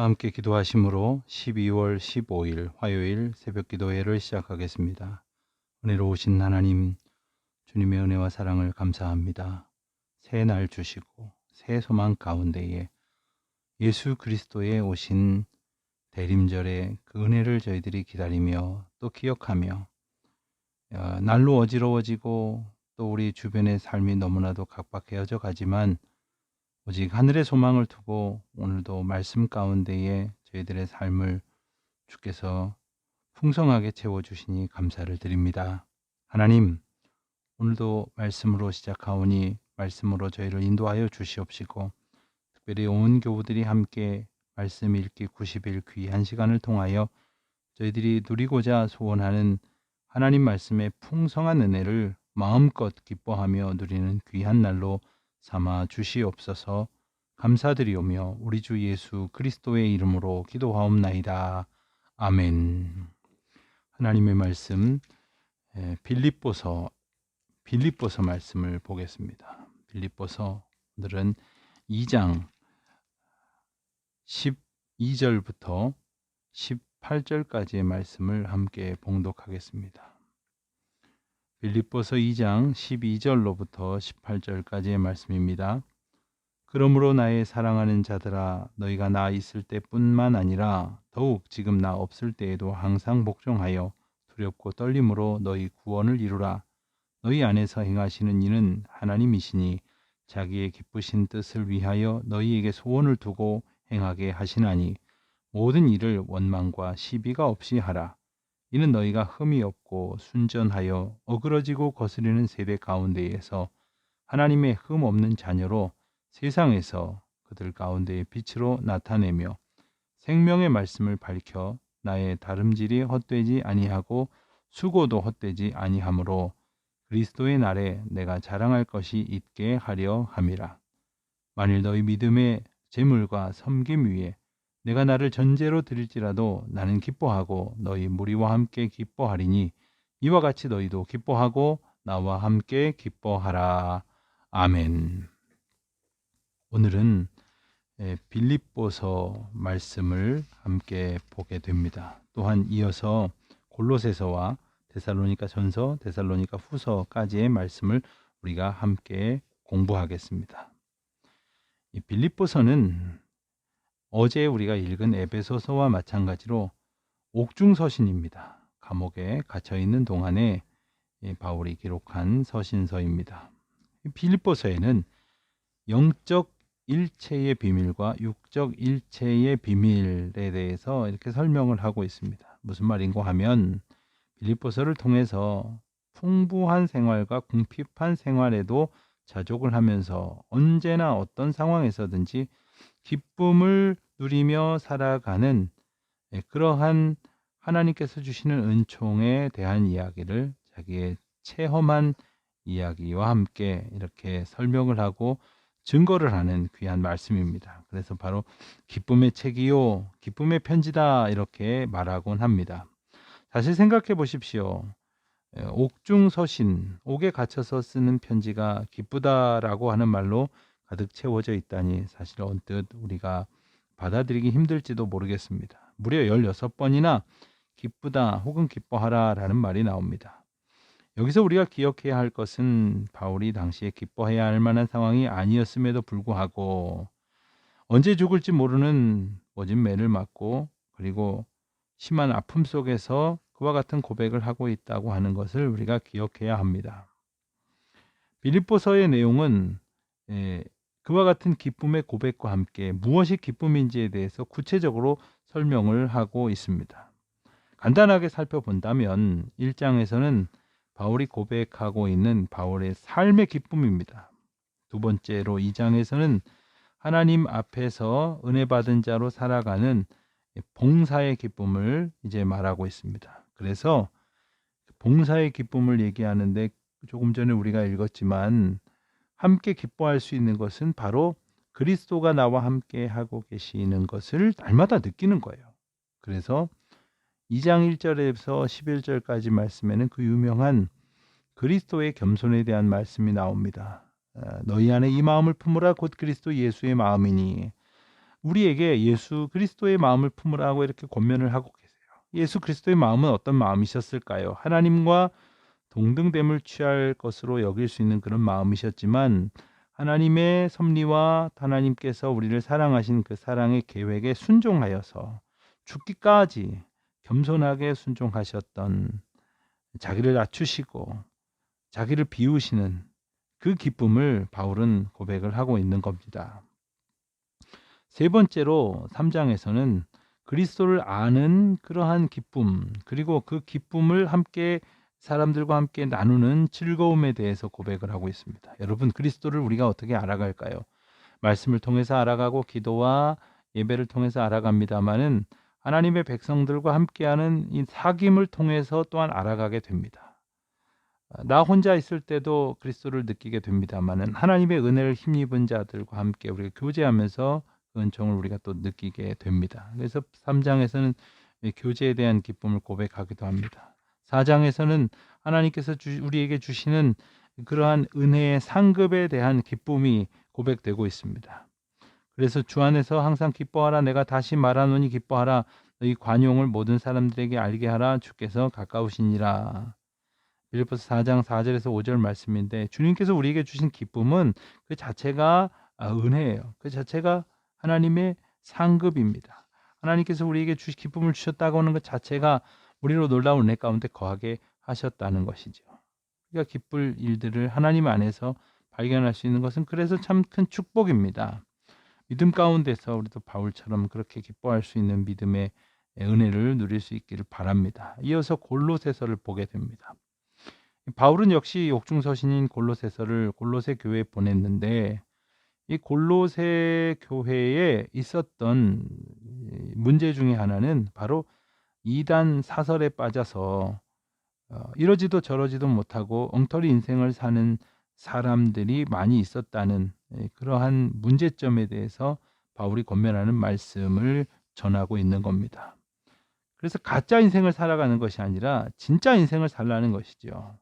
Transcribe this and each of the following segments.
함께 기도하심으로 12월 15일 화요일 새벽 기도회를 시작하겠습니다. 은혜로우신 하나님, 주님의 은혜와 사랑을 감사합니다. 새 날 주시고 새 소망 가운데에 예수 그리스도의 오신 대림절의 그 은혜를 저희들이 기다리며 또 기억하며 날로 어지러워지고 또 우리 주변의 삶이 너무나도 각박해져 가지만 오직 하늘의 소망을 두고 오늘도 말씀 가운데에 저희들의 삶을 주께서 풍성하게 채워주시니 감사를 드립니다. 하나님, 오늘도 말씀으로 시작하오니 말씀으로 저희를 인도하여 주시옵시고 특별히 온 교우들이 함께 말씀 읽기 90일 귀한 시간을 통하여 저희들이 누리고자 소원하는 하나님 말씀의 풍성한 은혜를 마음껏 기뻐하며 누리는 귀한 날로 삼아 주시옵소서. 감사드리오며 우리 주 예수 그리스도의 이름으로 기도하옵나이다. 아멘. 하나님의 말씀 빌립보서 말씀을 보겠습니다. 빌립보서 오늘은 2장 12절부터 18절까지의 말씀을 함께 봉독하겠습니다. 빌립보서 2장 12절로부터 18절까지의 말씀입니다. 그러므로 나의 사랑하는 자들아, 너희가 나 있을 때뿐만 아니라 더욱 지금 나 없을 때에도 항상 복종하여 두렵고 떨림으로 너희 구원을 이루라. 너희 안에서 행하시는 이는 하나님이시니 자기의 기쁘신 뜻을 위하여 너희에게 소원을 두고 행하게 하시나니 모든 일을 원망과 시비가 없이 하라. 이는 너희가 흠이 없고 순전하여 어그러지고 거스리는 세대 가운데에서 하나님의 흠 없는 자녀로 세상에서 그들 가운데의 빛으로 나타내며 생명의 말씀을 밝혀 나의 다름질이 헛되지 아니하고 수고도 헛되지 아니하므로 그리스도의 날에 내가 자랑할 것이 있게 하려 함이라. 만일 너희 믿음의 재물과 섬김 위에 내가 나를 전제로 드릴지라도 나는 기뻐하고 너희 무리와 함께 기뻐하리니 이와 같이 너희도 기뻐하고 나와 함께 기뻐하라. 아멘. 오늘은 빌립보서 말씀을 함께 보게 됩니다. 또한 이어서 골로새서와 데살로니가 전서, 데살로니가 후서까지의 말씀을 우리가 함께 공부하겠습니다. 이 빌립보서는 어제 우리가 읽은 에베소서와 마찬가지로 옥중서신입니다. 감옥에 갇혀 있는 동안에 바울이 기록한 서신서입니다. 빌립보서에는 영적 일체의 비밀과 육적 일체의 비밀에 대해서 이렇게 설명을 하고 있습니다. 무슨 말인고 하면 빌립보서를 통해서 풍부한 생활과 궁핍한 생활에도 자족을 하면서 언제나 어떤 상황에서든지 기쁨을 누리며 살아가는 그러한 하나님께서 주시는 은총에 대한 이야기를 자기의 체험한 이야기와 함께 이렇게 설명을 하고 증거를 하는 귀한 말씀입니다. 그래서 바로 기쁨의 책이요, 기쁨의 편지다 이렇게 말하곤 합니다. 사실 생각해 보십시오. 옥중서신, 옥에 갇혀서 쓰는 편지가 기쁘다라고 하는 말로 가득 채워져 있다니 사실 언뜻 우리가 받아들이기 힘들지도 모르겠습니다. 무려 16번이나 기쁘다 혹은 기뻐하라 라는 말이 나옵니다. 여기서 우리가 기억해야 할 것은 바울이 당시에 기뻐해야 할 만한 상황이 아니었음에도 불구하고 언제 죽을지 모르는 모진 매를 맞고 그리고 심한 아픔 속에서 그와 같은 고백을 하고 있다고 하는 것을 우리가 기억해야 합니다. 빌립보서의 내용은 그와 같은 기쁨의 고백과 함께 무엇이 기쁨인지에 대해서 구체적으로 설명을 하고 있습니다. 간단하게 살펴본다면 1장에서는 바울이 고백하고 있는 바울의 삶의 기쁨입니다. 두 번째로 2장에서는 하나님 앞에서 은혜 받은 자로 살아가는 봉사의 기쁨을 이제 말하고 있습니다. 그래서 봉사의 기쁨을 얘기하는데 조금 전에 우리가 읽었지만 함께 기뻐할 수 있는 것은 바로 그리스도가 나와 함께 하고 계시는 것을 날마다 느끼는 거예요. 그래서 2장 1절에서 11절까지 말씀에는 그 유명한 그리스도의 겸손에 대한 말씀이 나옵니다. 너희 안에 이 마음을 품으라 곧 그리스도 예수의 마음이니 우리에게 예수 그리스도의 마음을 품으라고 이렇게 권면을 하고 계세요. 예수 그리스도의 마음은 어떤 마음이셨을까요? 하나님과 동등됨을 취할 것으로 여길 수 있는 그런 마음이셨지만 하나님의 섭리와 하나님께서 우리를 사랑하신 그 사랑의 계획에 순종하여서 죽기까지 겸손하게 순종하셨던, 자기를 낮추시고 자기를 비우시는 그 기쁨을 바울은 고백을 하고 있는 겁니다. 세 번째로 3장에서는 그리스도를 아는 그러한 기쁨, 그리고 그 기쁨을 함께 사람들과 함께 나누는 즐거움에 대해서 고백을 하고 있습니다. 여러분, 그리스도를 우리가 어떻게 알아갈까요? 말씀을 통해서 알아가고 기도와 예배를 통해서 알아갑니다마는 하나님의 백성들과 함께하는 이 사귐을 통해서 또한 알아가게 됩니다. 나 혼자 있을 때도 그리스도를 느끼게 됩니다마는 하나님의 은혜를 힘입은 자들과 함께 우리가 교제하면서 그 은총을 우리가 또 느끼게 됩니다. 그래서 3장에서는 교제에 대한 기쁨을 고백하기도 합니다. 4장에서는 하나님께서 우리에게 주시는 그러한 은혜의 상급에 대한 기쁨이 고백되고 있습니다. 그래서 주 안에서 항상 기뻐하라. 내가 다시 말하노니 기뻐하라. 너희 관용을 모든 사람들에게 알게 하라. 주께서 가까우시니라. 빌립보서 4장 4절에서 5절 말씀인데, 주님께서 우리에게 주신 기쁨은 그 자체가 은혜예요. 그 자체가 하나님의 상급입니다. 하나님께서 우리에게 기쁨을 주셨다고 하는 것 자체가 우리로 놀라운 은혜 가운데 거하게 하셨다는 것이죠. 우리가 기쁠 일들을 하나님 안에서 발견할 수 있는 것은 그래서 참 큰 축복입니다. 믿음 가운데서 우리도 바울처럼 그렇게 기뻐할 수 있는 믿음의 은혜를 누릴 수 있기를 바랍니다. 이어서 골로새서를 보게 됩니다. 바울은 역시 옥중서신인 골로새서를 골로새 교회에 보냈는데, 이 골로새 교회에 있었던 문제 중에 하나는 바로 이단 사설에 빠져서 이러지도 저러지도 못하고 엉터리 인생을 사는 사람들이 많이 있었다는 그러한 문제점에 대해서 바울이 권면하는 말씀을 전하고 있는 겁니다. 그래서 가짜 인생을 살아가는 것이 아니라 진짜 인생을 살라는 것이죠.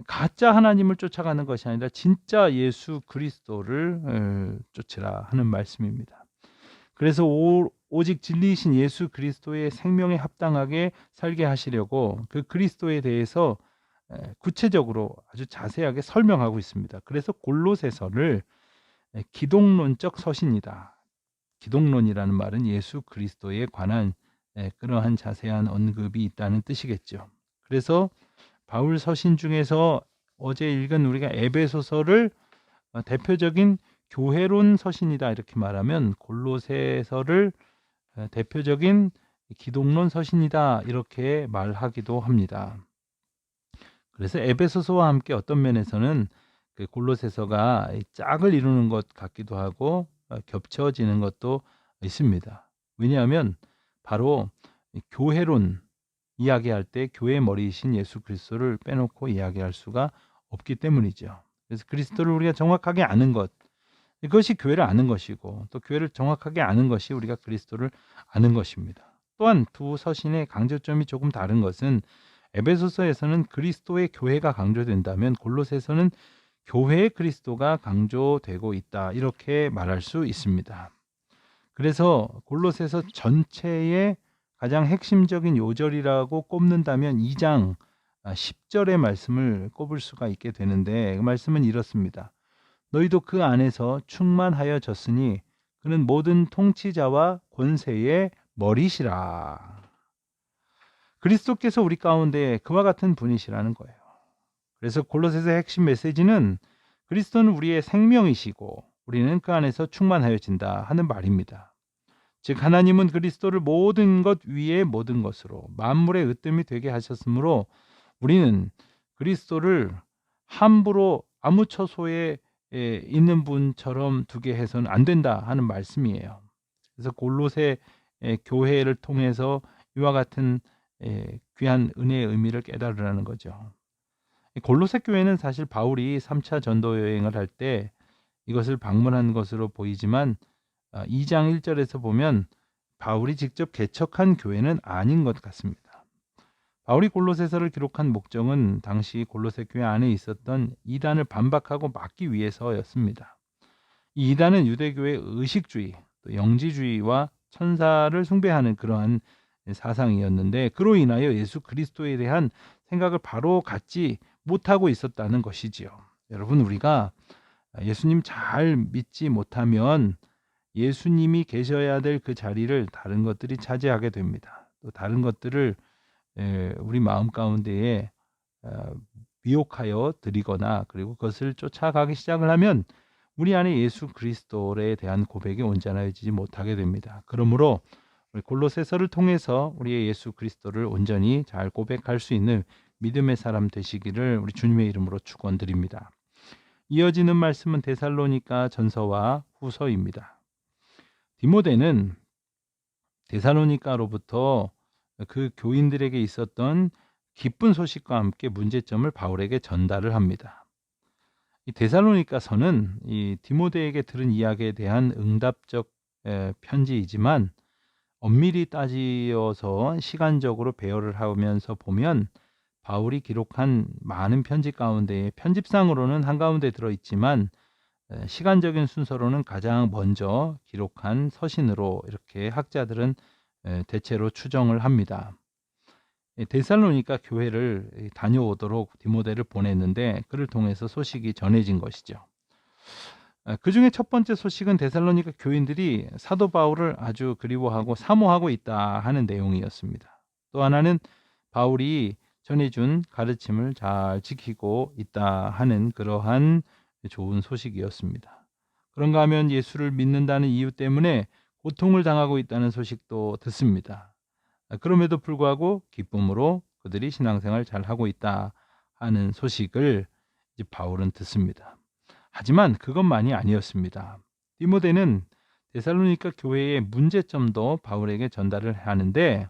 가짜 하나님을 쫓아가는 것이 아니라 진짜 예수 그리스도를 쫓으라 하는 말씀입니다. 그래서 오직 진리이신 예수 그리스도의 생명에 합당하게 살게 하시려고 그 그리스도에 대해서 구체적으로 아주 자세하게 설명하고 있습니다. 그래서 골로새서를 기독론적 서신이다. 기독론이라는 말은 예수 그리스도에 관한 그러한 자세한 언급이 있다는 뜻이겠죠. 그래서 바울 서신 중에서 어제 읽은 우리가 에베소서를 대표적인 교회론 서신이다 이렇게 말하면, 골로새서를 대표적인 기독론 서신이다 이렇게 말하기도 합니다. 그래서 에베소서와 함께 어떤 면에서는 그 골로새서가 짝을 이루는 것 같기도 하고 겹쳐지는 것도 있습니다. 왜냐하면 바로 교회론 이야기할 때 교회의 머리이신 예수 그리스도를 빼놓고 이야기할 수가 없기 때문이죠. 그래서 그리스도를 우리가 정확하게 아는 것, 이것이 교회를 아는 것이고, 또 교회를 정확하게 아는 것이 우리가 그리스도를 아는 것입니다. 또한 두 서신의 강조점이 조금 다른 것은, 에베소서에서는 그리스도의 교회가 강조된다면 골로새서는 교회의 그리스도가 강조되고 있다 이렇게 말할 수 있습니다. 그래서 골로새서 전체의 가장 핵심적인 요절이라고 꼽는다면 2장 10절의 말씀을 꼽을 수가 있게 되는데, 그 말씀은 이렇습니다. 너희도 그 안에서 충만하여졌으니 그는 모든 통치자와 권세의 머리시라. 그리스도께서 우리 가운데 그와 같은 분이시라는 거예요. 그래서 골로새서의 핵심 메시지는 그리스도는 우리의 생명이시고 우리는 그 안에서 충만하여진다 하는 말입니다. 즉 하나님은 그리스도를 모든 것 위에 모든 것으로 만물의 으뜸이 되게 하셨으므로 우리는 그리스도를 함부로 아무 처소에 있는 분처럼 두게 해서는 안 된다 하는 말씀이에요. 그래서 골로새 교회를 통해서 이와 같은 귀한 은혜의 의미를 깨달으라는 거죠. 골로새 교회는 사실 바울이 3차 전도 여행을 할 때 이것을 방문한 것으로 보이지만 2장 1절에서 보면 바울이 직접 개척한 교회는 아닌 것 같습니다. 바울이 골로새서를 기록한 목적은 당시 골로새 교회 안에 있었던 이단을 반박하고 막기 위해서였습니다. 이 이단은 유대교의 의식주의, 또 영지주의와 천사를 숭배하는 그러한 사상이었는데, 그로 인하여 예수 그리스도에 대한 생각을 바로 갖지 못하고 있었다는 것이지요. 여러분, 우리가 예수님 잘 믿지 못하면 예수님이 계셔야 될 그 자리를 다른 것들이 차지하게 됩니다. 또 다른 것들을 우리 마음 가운데에 미혹하여 드리거나, 그리고 그것을 쫓아가기 시작을 하면 우리 안에 예수 그리스도에 대한 고백이 온전해지지 못하게 됩니다. 그러므로 우리 골로새서를 통해서 우리의 예수 그리스도를 온전히 잘 고백할 수 있는 믿음의 사람 되시기를 우리 주님의 이름으로 축원드립니다. 이어지는 말씀은 데살로니가 전서와 후서입니다. 디모데는 데살로니가로부터 그 교인들에게 있었던 기쁜 소식과 함께 문제점을 바울에게 전달을 합니다. 이 데살로니가서는 이 디모데에게 들은 이야기에 대한 응답적 편지이지만, 엄밀히 따지어서 시간적으로 배열을 하면서 보면 바울이 기록한 많은 편지 가운데 편집상으로는 한가운데 들어있지만 시간적인 순서로는 가장 먼저 기록한 서신으로 이렇게 학자들은 대체로 추정을 합니다. 데살로니가 교회를 다녀오도록 디모데를 보냈는데, 그를 통해서 소식이 전해진 것이죠. 그 중에 첫 번째 소식은 데살로니가 교인들이 사도 바울을 아주 그리워하고 사모하고 있다 하는 내용이었습니다. 또 하나는 바울이 전해준 가르침을 잘 지키고 있다 하는 그러한 좋은 소식이었습니다. 그런가 하면 예수를 믿는다는 이유 때문에 고통을 당하고 있다는 소식도 듣습니다. 그럼에도 불구하고 기쁨으로 그들이 신앙생활 잘 하고 있다 하는 소식을 이제 바울은 듣습니다. 하지만 그것만이 아니었습니다. 디모데는 데살로니가 교회의 문제점도 바울에게 전달을 하는데,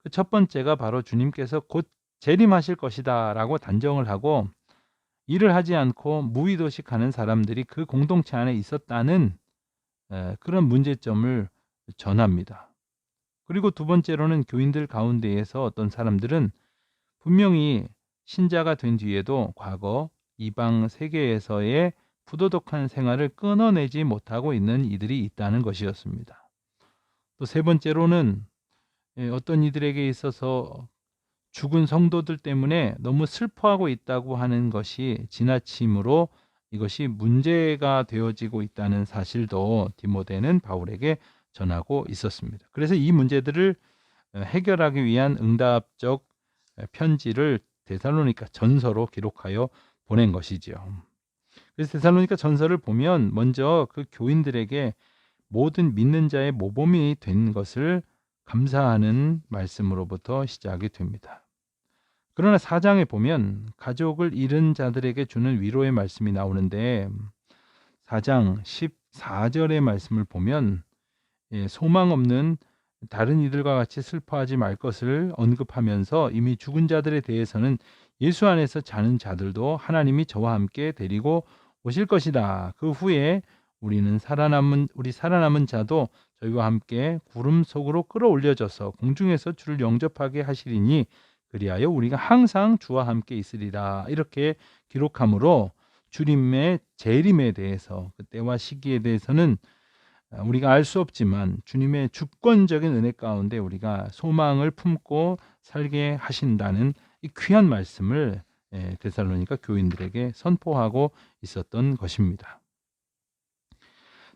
그 첫 번째가 바로 주님께서 곧 재림하실 것이다 라고 단정을 하고, 일을 하지 않고 무의도식하는 사람들이 그 공동체 안에 있었다는 그런 문제점을 전합니다. 그리고 두 번째로는 교인들 가운데에서 어떤 사람들은 분명히 신자가 된 뒤에도 과거 이방 세계에서의 부도덕한 생활을 끊어내지 못하고 있는 이들이 있다는 것이었습니다. 또 세 번째로는 어떤 이들에게 있어서 죽은 성도들 때문에 너무 슬퍼하고 있다고 하는 것이 지나침으로 이것이 문제가 되어지고 있다는 사실도 디모데는 바울에게 전하고 있었습니다. 그래서 이 문제들을 해결하기 위한 응답적 편지를 데살로니가 전서로 기록하여 보낸 것이지요. 그래서 데살로니가 전서를 보면 먼저 그 교인들에게 모든 믿는 자의 모범이 된 것을 감사하는 말씀으로부터 시작이 됩니다. 그러나 4장에 보면 가족을 잃은 자들에게 주는 위로의 말씀이 나오는데, 4장 14절의 말씀을 보면 소망 없는 다른 이들과 같이 슬퍼하지 말 것을 언급하면서, 이미 죽은 자들에 대해서는 예수 안에서 자는 자들도 하나님이 저와 함께 데리고 오실 것이다. 그 후에 우리 살아남은 자도 저희와 함께 구름 속으로 끌어올려져서 공중에서 주를 영접하게 하시리니 그리하여 우리가 항상 주와 함께 있으리라. 이렇게 기록하므로 주님의 재림에 대해서, 그때와 시기에 대해서는 우리가 알 수 없지만 주님의 주권적인 은혜 가운데 우리가 소망을 품고 살게 하신다는 이 귀한 말씀을 데살로니가 교인들에게 선포하고 있었던 것입니다.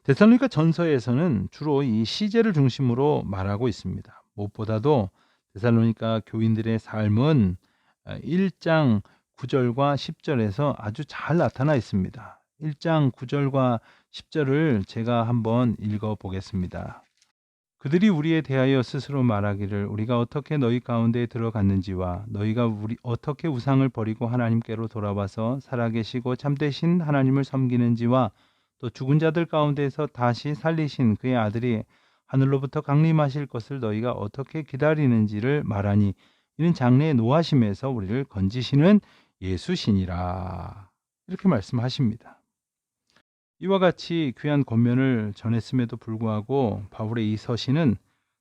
데살로니가 전서에서는 주로 이 시제를 중심으로 말하고 있습니다. 무엇보다도 데살로니가 교인들의 삶은 1장 9절과 10절에서 아주 잘 나타나 있습니다. 1장 9절과 10절을 제가 한번 읽어 보겠습니다. 그들이 우리에 대하여 스스로 말하기를 우리가 어떻게 너희 가운데에 들어갔는지와 너희가 어떻게 우상을 버리고 하나님께로 돌아와서 살아계시고 참되신 하나님을 섬기는지와 또 죽은 자들 가운데서 다시 살리신 그의 아들이 하늘로부터 강림하실 것을 너희가 어떻게 기다리는지를 말하니 이는 장래의 노하심에서 우리를 건지시는 예수시니라. 이렇게 말씀하십니다. 이와 같이 귀한 권면을 전했음에도 불구하고 바울의 이 서신은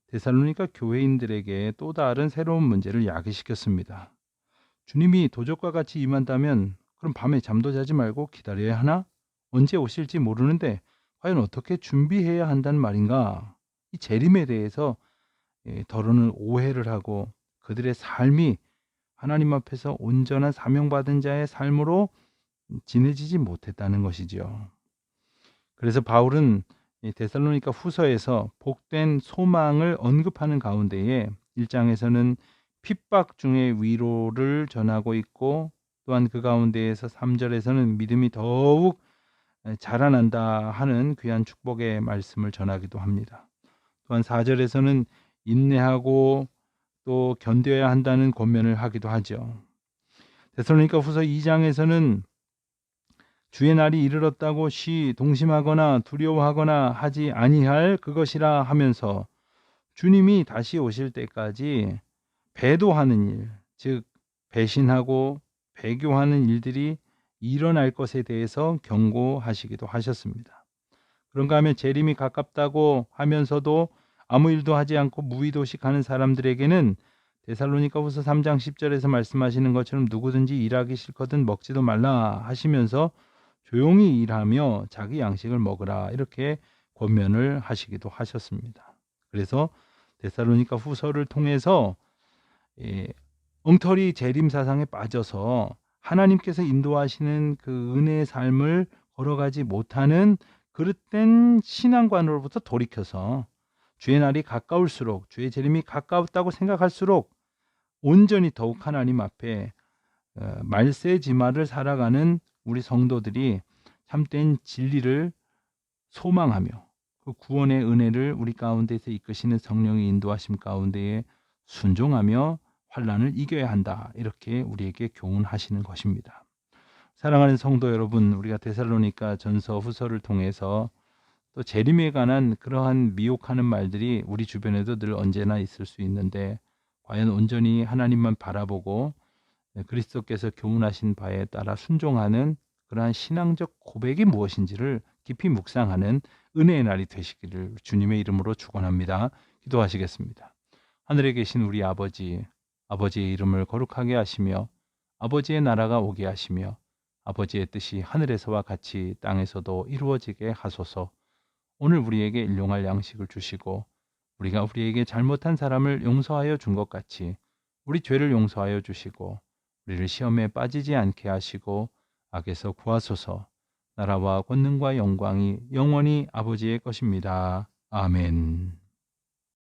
데살로니가 교회인들에게 또 다른 새로운 문제를 야기시켰습니다. 주님이 도적과 같이 임한다면 그럼 밤에 잠도 자지 말고 기다려야 하나? 언제 오실지 모르는데 과연 어떻게 준비해야 한다는 말인가? 이 재림에 대해서 더러는 오해를 하고 그들의 삶이 하나님 앞에서 온전한 사명받은 자의 삶으로 지내지지 못했다는 것이지요. 그래서 바울은 이 데살로니가 후서에서 복된 소망을 언급하는 가운데에 1장에서는 핍박 중에 위로를 전하고 있고, 또한 그 가운데에서 3절에서는 믿음이 더욱 자라난다 하는 귀한 축복의 말씀을 전하기도 합니다. 또한 4절에서는 인내하고 또 견뎌야 한다는 권면을 하기도 하죠. 데살로니가 후서 2장에서는 주의 날이 이르렀다고 동심하거나 두려워하거나 하지 아니할 그것이라 하면서 주님이 다시 오실 때까지 배도하는 일, 즉 배신하고 배교하는 일들이 일어날 것에 대해서 경고하시기도 하셨습니다. 그런가 하면 재림이 가깝다고 하면서도 아무 일도 하지 않고 무의도식하는 사람들에게는 데살로니가 후서 3장 10절에서 말씀하시는 것처럼 누구든지 일하기 싫거든 먹지도 말라 하시면서 조용히 일하며 자기 양식을 먹으라, 이렇게 권면을 하시기도 하셨습니다. 그래서 데살로니가 후서를 통해서 엉터리 재림 사상에 빠져서 하나님께서 인도하시는 그 은혜의 삶을 걸어가지 못하는 그릇된 신앙관으로부터 돌이켜서 주의 날이 가까울수록, 주의 재림이 가까웠다고 생각할수록 온전히 더욱 하나님 앞에 말세지마를 살아가는 우리 성도들이 참된 진리를 소망하며 그 구원의 은혜를 우리 가운데서 이끄시는 성령의 인도하심 가운데에 순종하며 환난을 이겨야 한다, 이렇게 우리에게 교훈하시는 것입니다. 사랑하는 성도 여러분, 우리가 데살로니가 전서 후서를 통해서 또 재림에 관한 그러한 미혹하는 말들이 우리 주변에도 늘 언제나 있을 수 있는데, 과연 온전히 하나님만 바라보고 그리스도께서 교훈하신 바에 따라 순종하는 그러한 신앙적 고백이 무엇인지를 깊이 묵상하는 은혜의 날이 되시기를 주님의 이름으로 축원합니다. 기도하시겠습니다. 하늘에 계신 우리 아버지, 아버지의 이름을 거룩하게 하시며 아버지의 나라가 오게 하시며 아버지의 뜻이 하늘에서와 같이 땅에서도 이루어지게 하소서. 오늘 우리에게 일용할 양식을 주시고 우리가 우리에게 잘못한 사람을 용서하여 준 것 같이 우리 죄를 용서하여 주시고 우리를 시험에 빠지지 않게 하시고 악에서 구하소서. 나라와 권능과 영광이 영원히 아버지의 것입니다. 아멘.